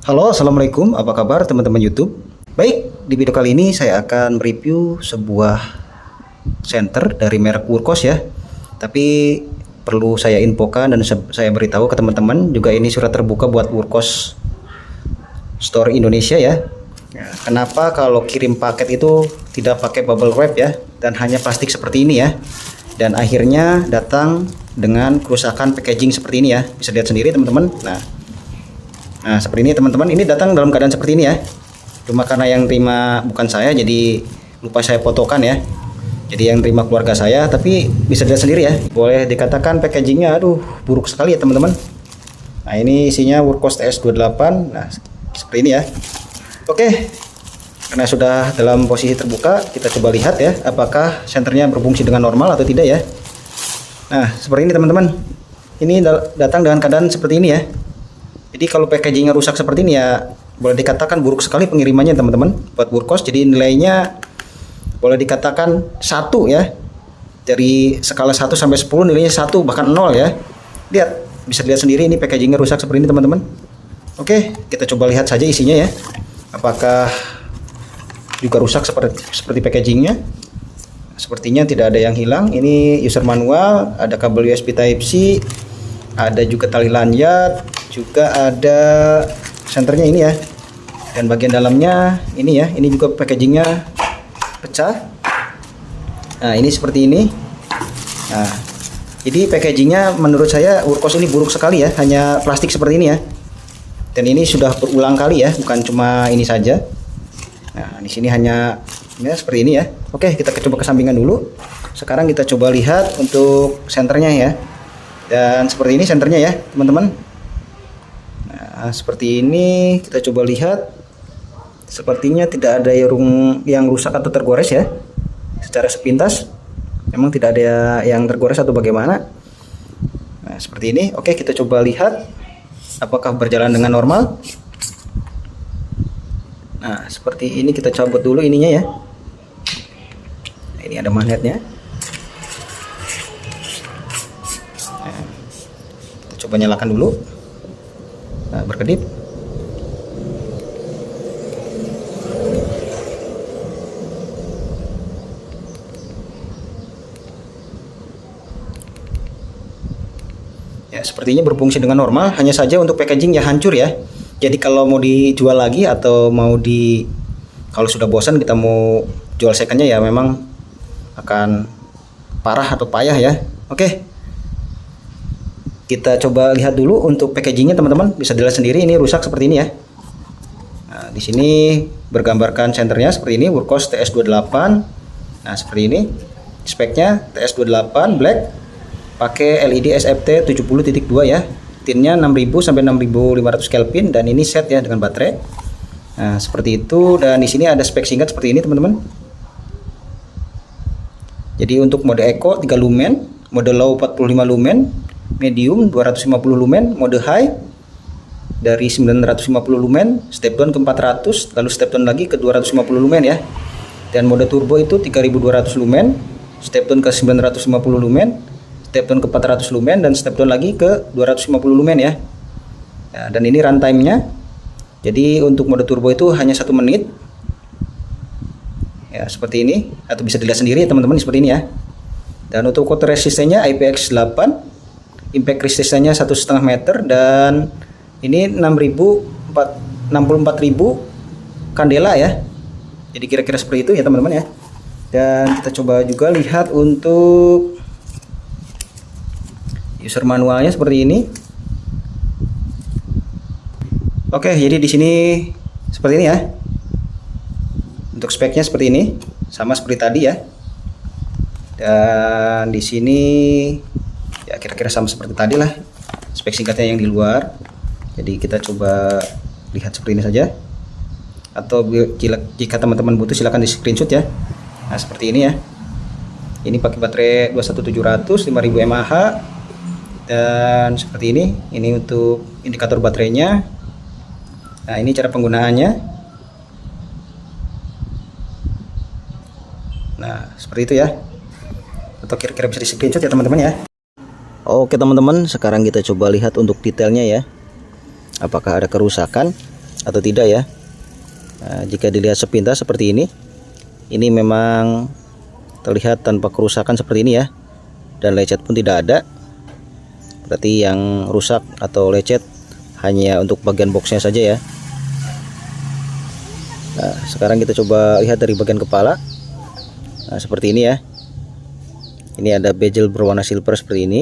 Halo, assalamualaikum. Apa kabar teman-teman YouTube? Baik, di video kali ini saya akan mereview sebuah senter dari merek Wurkos ya. Tapi perlu saya infokan dan saya beritahu ke teman-teman juga ini surat terbuka buat Wurkos Store Indonesia ya. Kenapa kalau kirim paket itu tidak pakai bubble wrap ya dan hanya plastik seperti ini ya? Dan akhirnya datang dengan kerusakan packaging seperti ini ya. Bisa lihat sendiri teman-teman. Nah, seperti ini teman-teman, ini datang dalam keadaan seperti ini ya. Cuma karena yang terima bukan saya, jadi lupa saya fotokan ya. Jadi yang terima keluarga saya, tapi bisa dilihat sendiri ya. Boleh dikatakan packagingnya, aduh, buruk sekali ya teman-teman. Nah, ini isinya Wurkos TS28. Nah, seperti ini ya. Oke, karena sudah dalam posisi terbuka, kita coba lihat ya, apakah senternya berfungsi dengan normal atau tidak ya. Nah, seperti ini teman-teman. Ini datang dengan keadaan seperti ini ya. Jadi kalau packagingnya rusak seperti ini ya, boleh dikatakan buruk sekali pengirimannya teman-teman buat Wurkos. Jadi nilainya boleh dikatakan 1 ya. Dari skala 1 sampai 10 nilainya 1 bahkan 0 ya. Lihat, bisa dilihat sendiri ini packagingnya rusak seperti ini teman-teman. Oke, kita coba lihat saja isinya ya. Apakah juga rusak seperti packagingnya? Sepertinya tidak ada yang hilang. Ini user manual, ada kabel USB Type-C, ada juga tali lanyard, juga ada senternya ini ya, dan bagian dalamnya ini ya, ini juga packagingnya pecah. Nah, ini seperti ini. Nah, jadi packagingnya menurut saya Wurkos ini buruk sekali ya, hanya plastik seperti ini ya, dan ini sudah berulang kali ya, bukan cuma ini saja. Nah, di sini hanya ya seperti ini ya. Oke, kita coba kesampingan dulu. Sekarang kita coba lihat untuk senternya ya, dan seperti ini senternya ya teman-teman. Nah, seperti ini kita coba lihat, sepertinya tidak ada yang rusak atau tergores ya. Secara sepintas memang tidak ada yang tergores atau bagaimana. Nah, seperti ini. Oke, kita coba lihat apakah berjalan dengan normal. Nah, seperti ini, kita cabut dulu ininya ya. Nah, ini ada magnetnya. Nah, kita coba nyalakan dulu. Nah, berkedip. Ya, sepertinya berfungsi dengan normal, hanya saja untuk packaging ya hancur ya. Jadi kalau mau dijual lagi atau kalau sudah bosan kita mau jual secondnya ya memang akan parah atau payah ya. Oke. Kita coba lihat dulu untuk packagingnya teman-teman, bisa dilihat sendiri ini rusak seperti ini ya. Nah, di sini bergambarkan senternya seperti ini, Wurkos TS28. Nah, seperti ini speknya TS28 black, pakai LED SFT 70.2 ya. Tinnya 6000 sampai 6500 Kelvin, dan ini set ya dengan baterai. Nah, seperti itu, dan di sini ada spek singkat seperti ini teman-teman. Jadi untuk mode Eco 3 lumen, mode low 45 lumen, medium 250 lumen, mode high dari 950 lumen, step down ke 400, lalu step down lagi ke 250 lumen ya. Dan mode turbo itu 3200 lumen, step down ke 950 lumen, step down ke 400 lumen, dan step down lagi ke 250 lumen ya. Nah, dan ini runtime-nya. Jadi untuk mode turbo itu hanya 1 menit. Ya, seperti ini, atau bisa dilihat sendiri teman-teman seperti ini ya. Dan untuk water resistannya IPX8, impact resistannya 1,5 meter, dan ini 64.000 kandela ya. Jadi kira-kira seperti itu ya teman-teman ya. Dan kita coba juga lihat untuk user manualnya seperti ini. Oke, jadi di sini seperti ini ya. Untuk speknya seperti ini, sama seperti tadi ya. Dan di sini ya kira-kira sama seperti tadi lah spek singkatnya yang di luar. Jadi kita coba lihat seperti ini saja, atau jika teman-teman butuh silahkan di screenshot ya. Nah, seperti ini ya. Ini pakai baterai 21700 5000 mAh, dan seperti ini untuk indikator baterainya. Nah, ini cara penggunaannya. Nah, seperti itu ya. Atau kira-kira bisa di screenshot ya teman-teman ya. Oke teman-teman, sekarang kita coba lihat untuk detailnya ya. Apakah ada kerusakan? atau tidak ya. Nah, jika dilihat sepintas seperti ini memang terlihat tanpa kerusakan seperti ini ya, dan lecet pun tidak ada. Berarti yang rusak atau lecet hanya untuk bagian boxnya saja ya. Nah, sekarang kita coba lihat dari bagian kepala. Nah, seperti ini ya. Ini ada bezel berwarna silver seperti ini,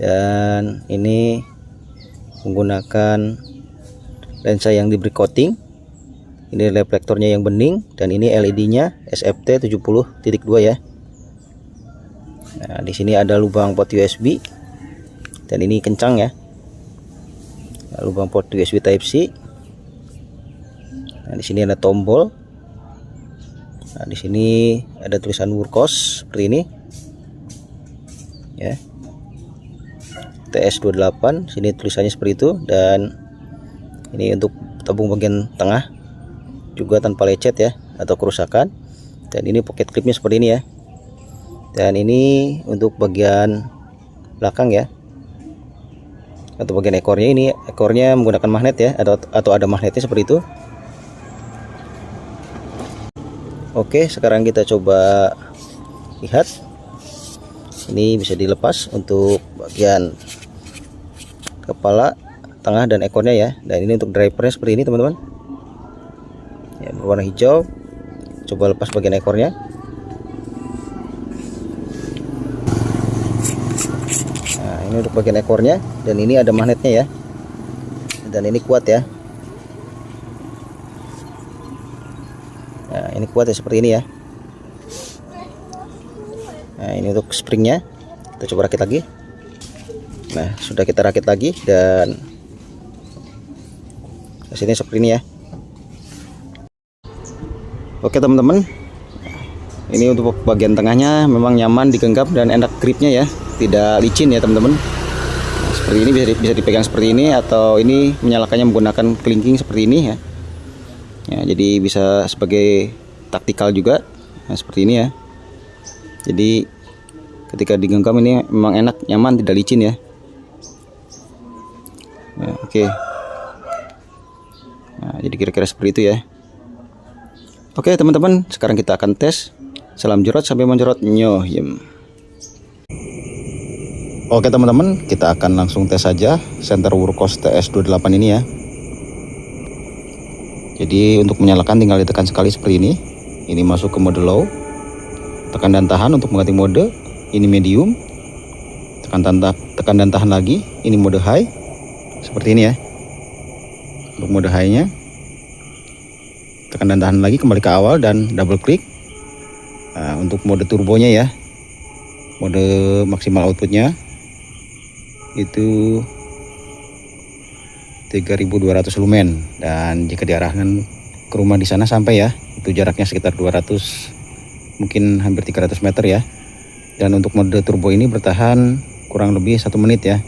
dan ini menggunakan lensa yang diberi coating. Ini reflektornya yang bening, dan ini LED-nya SFT 70.2 ya. Nah, di sini ada lubang port USB, dan ini kencang ya. Nah, lubang port USB Type C. Nah, di sini ada tombol. Nah, di sini ada tulisan Wurkos seperti ini ya. TS28, sini tulisannya seperti itu, dan ini untuk tabung bagian tengah juga tanpa lecet ya atau kerusakan. Dan ini pocket clipnya seperti ini ya. Dan ini untuk bagian belakang ya, atau bagian ekornya. Ini ekornya menggunakan magnet ya, atau ada magnetnya seperti itu. Oke, sekarang kita coba lihat. Ini bisa dilepas untuk bagian kepala, tengah, dan ekornya ya. Dan ini untuk drivernya seperti ini teman-teman ya, berwarna hijau. Coba lepas bagian ekornya. Nah, ini untuk bagian ekornya, dan ini ada magnetnya ya, dan ini kuat ya. Nah, ini kuat ya, seperti ini ya. Nah, ini untuk springnya. Kita coba rakit lagi. Nah, sudah kita rakit lagi, dan hasilnya seperti ini ya. Oke teman-teman, ini untuk bagian tengahnya memang nyaman digenggam dan enak gripnya ya, tidak licin ya teman-teman. Nah, seperti ini bisa dipegang seperti ini, atau ini menyalakannya menggunakan kelingking seperti ini ya. Ya, jadi bisa sebagai taktikal juga. Nah, seperti ini ya. Jadi ketika digenggam ini memang enak, nyaman, tidak licin ya. Nah, oke. Nah, jadi kira-kira seperti itu ya. Oke teman-teman, sekarang kita akan tes. Salam jorot sampai menjorot, nyohim. Oke teman-teman, kita akan langsung tes saja senter Wurkos TS28 ini ya. Jadi untuk menyalakan tinggal ditekan sekali seperti ini. Ini masuk ke mode low. Tekan dan tahan untuk mengganti mode. Ini medium. Tekan dan tahan lagi. Ini mode high. Seperti ini ya. Untuk mode high-nya, tekan dan tahan lagi, kembali ke awal dan double klik. Nah, untuk mode turbonya ya, mode maksimal outputnya itu 3200 lumen, dan jika diarahkan ke rumah di sana sampai ya, itu jaraknya sekitar 200, mungkin hampir 300 meter ya. Dan untuk mode turbo ini bertahan kurang lebih 1 menit ya.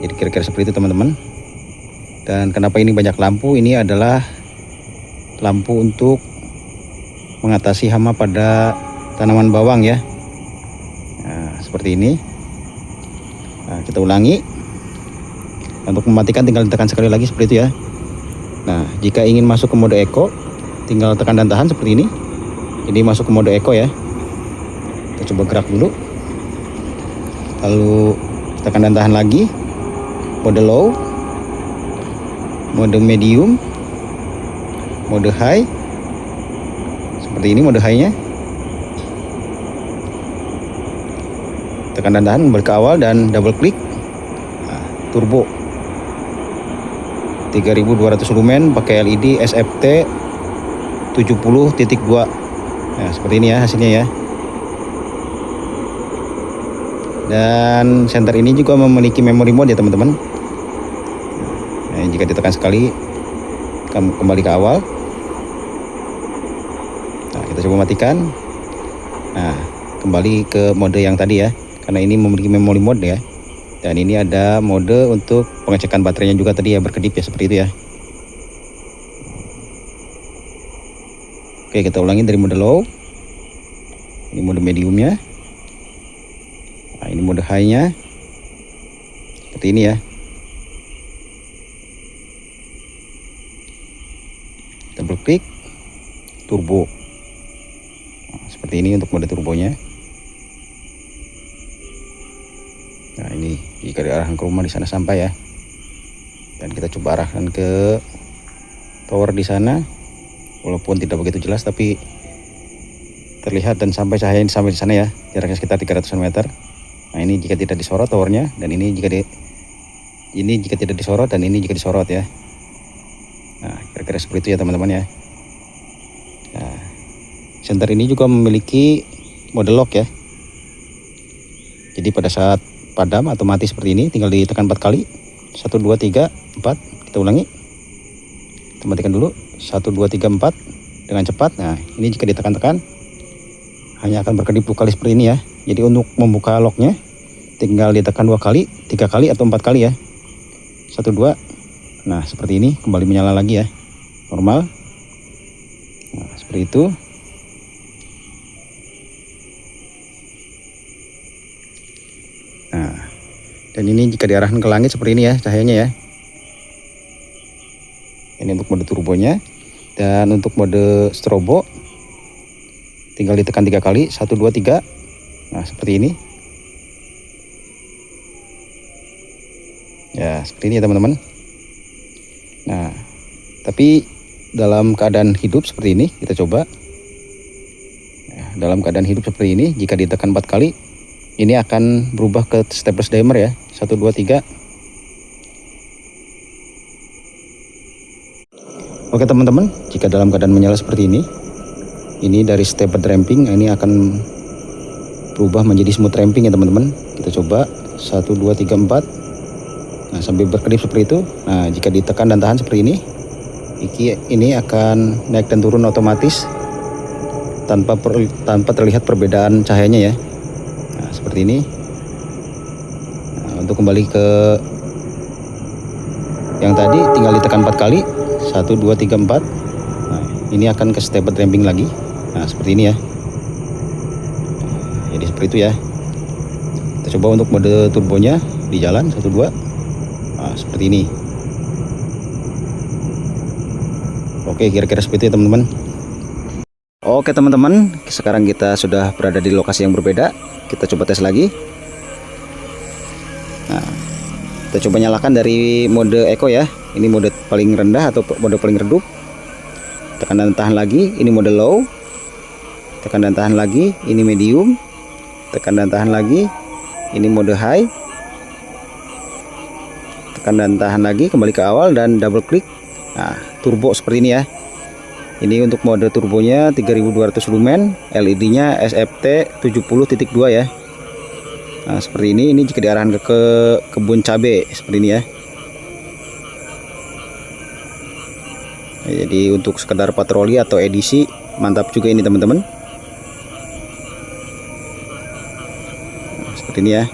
Jadi kira-kira seperti itu teman-teman. Dan kenapa ini banyak lampu? Ini adalah lampu untuk mengatasi hama pada tanaman bawang ya. Nah, seperti ini. Nah, kita ulangi. Untuk mematikan tinggal ditekan sekali lagi seperti itu ya. Nah, jika ingin masuk ke mode eco, tinggal tekan dan tahan seperti ini. Jadi masuk ke mode eco ya. Kita coba gerak dulu. Lalu tekan dan tahan lagi. Mode low, mode medium, mode high. Seperti ini mode high-nya. Tekan dan tahan, kembali ke awal dan double klik. Nah, turbo 3200 lumen pakai LED SFT 70.2. Nah, seperti ini ya hasilnya ya. Dan senter ini juga memiliki memory mode ya teman-teman. Nah, jika ditekan sekali kembali ke awal. Nah, kita coba matikan. Nah, kembali ke mode yang tadi ya, karena ini memiliki memory mode ya. Dan ini ada mode untuk pengecekan baterainya juga tadi ya, berkedip ya, seperti itu ya. Oke, kita ulangi dari mode low. Ini mode mediumnya. Nah, ini mode high-nya. Seperti ini ya. double klik, turbo. Nah, seperti ini untuk mode turbonya. Nah, ini jika diarahkan ke rumah di sana sampai ya. Dan kita coba arahkan ke tower di sana. Walaupun tidak begitu jelas tapi terlihat dan sampai cahaya ini sampai di sana ya. Jaraknya sekitar 300 meter. Nah, ini jika tidak disorot towernya, dan ini jika tidak disorot, dan ini jika disorot ya. Nah, kira-kira seperti itu ya teman-teman ya. Nah, senter ini juga memiliki mode lock ya. Jadi pada saat padam atau mati seperti ini tinggal ditekan 4 kali. 1 2 3 4. Kita ulangi. Kita matikan dulu. 1 2 3 4 dengan cepat. Nah, ini jika ditekan-tekan hanya akan berkedip 2 kali seperti ini ya. Jadi untuk membuka locknya tinggal ditekan 2 kali, 3 kali atau 4 kali ya. 1 2. Nah, seperti ini kembali menyala lagi ya. Normal. Nah, seperti itu. Nah, dan ini jika diarahkan ke langit seperti ini ya cahayanya ya. Ini untuk mode turbonya. Dan untuk mode strobo tinggal ditekan 3 kali, 1 2 3. Nah, seperti ini. Ya, seperti ini ya teman-teman. Nah, tapi dalam keadaan hidup seperti ini kita coba. Nah, dalam keadaan hidup seperti ini jika ditekan 4 kali ini akan berubah ke stepwise dimmer ya. 1 2 3. Oke teman-teman, jika dalam keadaan menyala seperti ini dari stepwise ramping, ini akan berubah menjadi smooth ramping ya teman-teman. Kita coba 1 2 3 4. Nah, sambil berkedip seperti itu. Nah, jika ditekan dan tahan seperti ini akan naik dan turun otomatis tanpa terlihat perbedaan cahayanya ya. Nah, seperti ini. Nah, untuk kembali ke yang tadi tinggal ditekan 4 kali. 1 2 3 4. Nah, ini akan ke stepwise ramping lagi. Nah, seperti ini ya. Jadi seperti itu ya. Kita coba untuk mode turbonya di jalan 1 2. Nah, seperti ini. Oke, kira-kira seperti itu teman-teman. Oke teman-teman, sekarang kita sudah berada di lokasi yang berbeda. Kita coba tes lagi. Nah, kita coba nyalakan dari mode eco ya. Ini mode paling rendah atau mode paling redup. Tekan dan tahan lagi, ini mode low. Tekan dan tahan lagi, ini medium. Tekan dan tahan lagi, ini mode high. Tekan dan tahan lagi, kembali ke awal dan double klik. Nah, turbo seperti ini ya. Ini untuk mode turbonya 3200 lumen, LED-nya SFT 70.2 ya. Nah, seperti ini jika diarahkan ke kebun cabai seperti ini ya. Jadi untuk sekedar patroli atau edisi mantap juga ini teman-teman. Nah, seperti ini ya.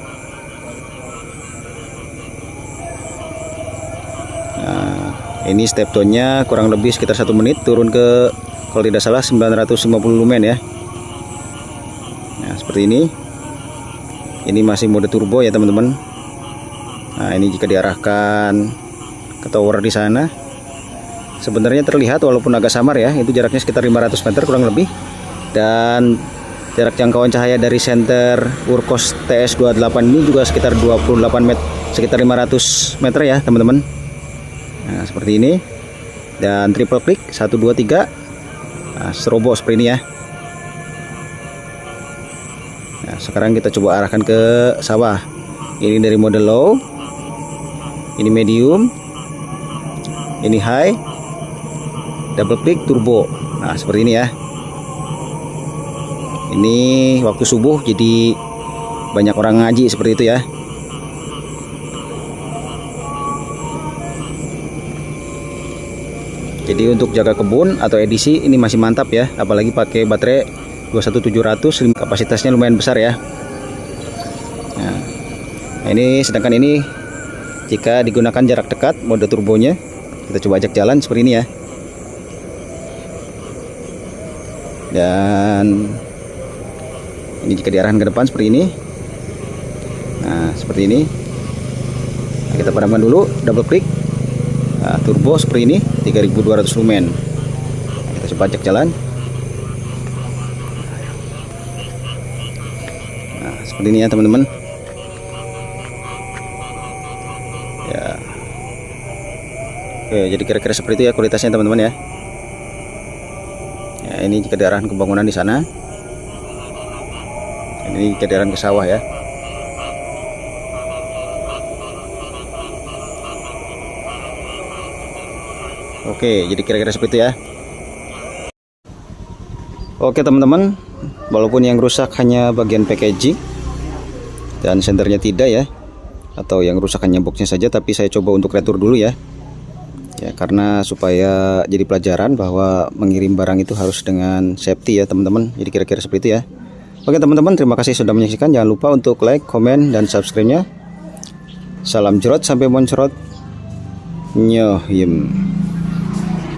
Nah, ini step tone-nya kurang lebih sekitar 1 menit turun ke, kalau tidak salah, 950 lumen ya. Nah, seperti ini. Ini masih mode turbo ya teman-teman. Nah, ini jika diarahkan ke tower di sana sebenarnya terlihat walaupun agak samar ya, itu jaraknya sekitar 500 meter kurang lebih. Dan jarak jangkauan cahaya dari senter Wurkos TS28 ini juga sekitar 28 meter, sekitar 500 meter ya teman-teman. Nah, seperti ini. Dan triple klik 1 2 3. Nah, strobo seperti ini ya. Nah, sekarang kita coba arahkan ke sawah. Ini dari mode low, ini medium, ini high, double klik turbo. Nah, seperti ini ya. Ini waktu subuh jadi banyak orang ngaji seperti itu ya. Jadi untuk jaga kebun atau edisi ini masih mantap ya, apalagi pakai baterai 21700, kapasitasnya lumayan besar ya. Nah, ini sedangkan ini jika digunakan jarak dekat mode turbonya, kita coba ajak jalan seperti ini ya. Dan ini jika diarahkan ke depan seperti ini. Nah, seperti ini. Nah, kita padamkan dulu, double klik. Nah, turbo seperti ini 3200 lumen. Kita coba ajak jalan. Nah, seperti ini ya teman-teman. Ya. Oke, jadi kira-kira seperti itu ya kualitasnya teman-teman ya. Ya, ini jika diarahkan ke bangunan di sana. Ini jika diarahkan ke sawah ya. Oke, jadi kira-kira seperti itu ya. Oke teman-teman, walaupun yang rusak hanya bagian packaging dan sendernya tidak ya, atau yang rusak hanya boxnya saja, tapi saya coba untuk retur dulu ya. Ya, karena supaya jadi pelajaran bahwa mengirim barang itu harus dengan safety ya teman-teman. Jadi kira-kira seperti itu ya. Oke teman-teman, terima kasih sudah menyaksikan. Jangan lupa untuk like, komen, dan subscribe-nya. Salam jerot sampai moncrot. Nyohim.